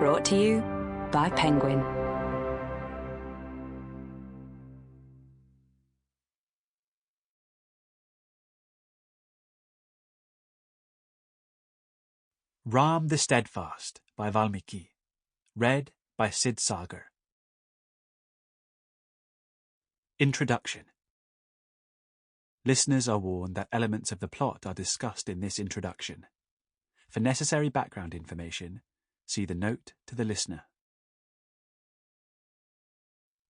Brought to you by Penguin. Rama the Steadfast by Valmiki. Read by Sid Sagar. Introduction. Listeners are warned that elements of the plot are discussed in this introduction. For necessary background information, see the note to the listener.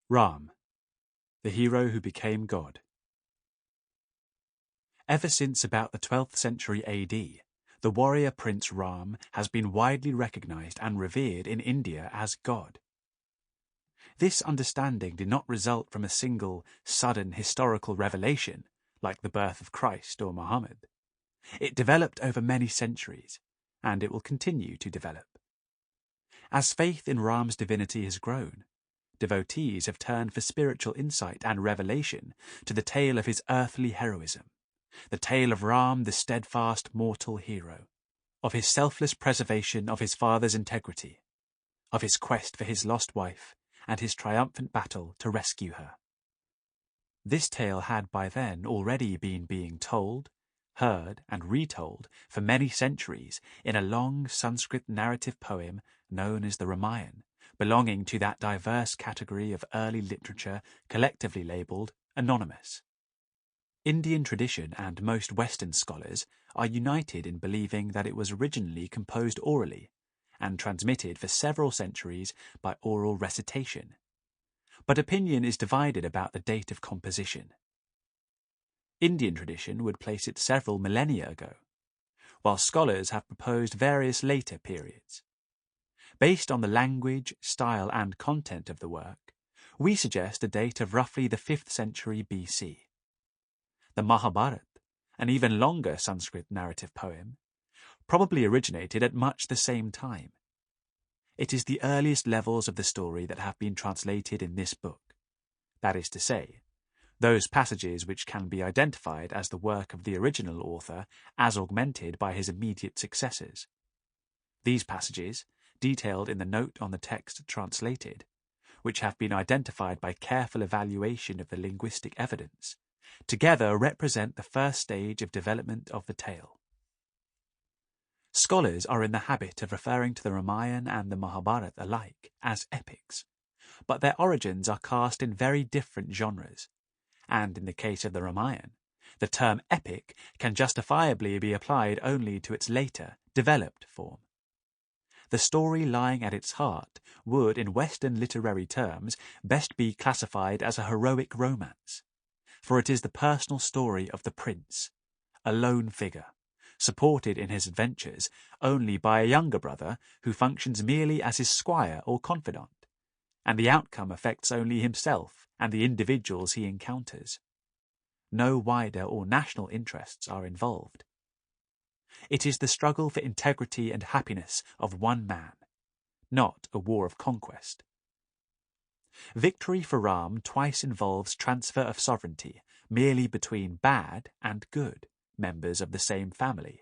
Rama, the hero who became God. Ever since about the 12th century AD, the warrior prince Rama has been widely recognized and revered in India as God. This understanding did not result from a single, sudden historical revelation, like the birth of Christ or Muhammad. It developed over many centuries, and it will continue to develop. As faith in Rama's divinity has grown, devotees have turned for spiritual insight and revelation to the tale of his earthly heroism, the tale of Rama the steadfast mortal hero, of his selfless preservation of his father's integrity, of his quest for his lost wife, and his triumphant battle to rescue her. This tale had by then already been being told, heard, and retold for many centuries in a long Sanskrit narrative poem known as the Ramayana, belonging to that diverse category of early literature collectively labelled anonymous. Indian tradition and most Western scholars are united in believing that it was originally composed orally and transmitted for several centuries by oral recitation. But opinion is divided about the date of composition. Indian tradition would place it several millennia ago, while scholars have proposed various later periods. Based on the language, style, and content of the work, we suggest a date of roughly the 5th century BC. The Mahabharata, an even longer Sanskrit narrative poem, probably originated at much the same time. It is the earliest levels of the story that have been translated in this book. That is to say, those passages which can be identified as the work of the original author as augmented by his immediate successors. These passages, detailed in the note on the text translated, which have been identified by careful evaluation of the linguistic evidence, together represent the first stage of development of the tale. Scholars are in the habit of referring to the Ramayana and the Mahabharata alike as epics, but their origins are cast in very different genres, and in the case of the Ramayana, the term epic can justifiably be applied only to its later, developed form. The story lying at its heart would, in Western literary terms, best be classified as a heroic romance, for it is the personal story of the prince, a lone figure, supported in his adventures only by a younger brother who functions merely as his squire or confidant, and the outcome affects only himself and the individuals he encounters. No wider or national interests are involved. It is the struggle for integrity and happiness of one man, not a war of conquest. Victory for Rama twice involves transfer of sovereignty merely between bad and good members of the same family,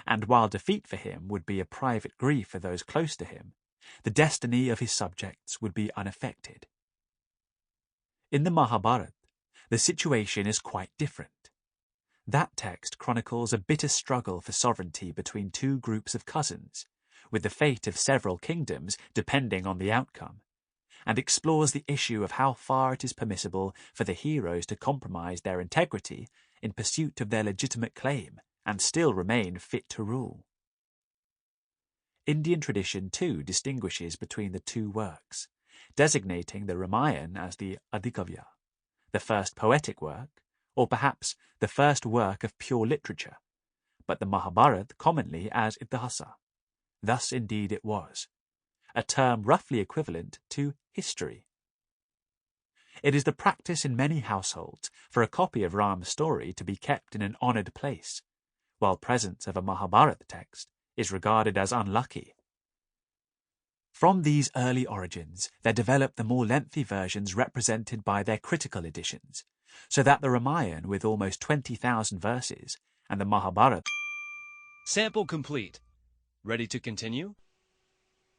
and while defeat for him would be a private grief for those close to him, the destiny of his subjects would be unaffected. In the Mahabharata, the situation is quite different. That text chronicles a bitter struggle for sovereignty between two groups of cousins, with the fate of several kingdoms depending on the outcome, and explores the issue of how far it is permissible for the heroes to compromise their integrity in pursuit of their legitimate claim and still remain fit to rule. Indian tradition too distinguishes between the two works, designating the Ramayana as the Adhikavya, the first poetic work, or perhaps the first work of pure literature, but the Mahabharata commonly as Itihasa. Thus indeed it was, a term roughly equivalent to history. It is the practice in many households for a copy of Rama's story to be kept in an honoured place, while presence of a Mahabharata text is regarded as unlucky. From these early origins, there developed the more lengthy versions represented by their critical editions, so that the Ramayana, with almost 20,000 verses, and the Mahabharata... Sample complete. Ready to continue?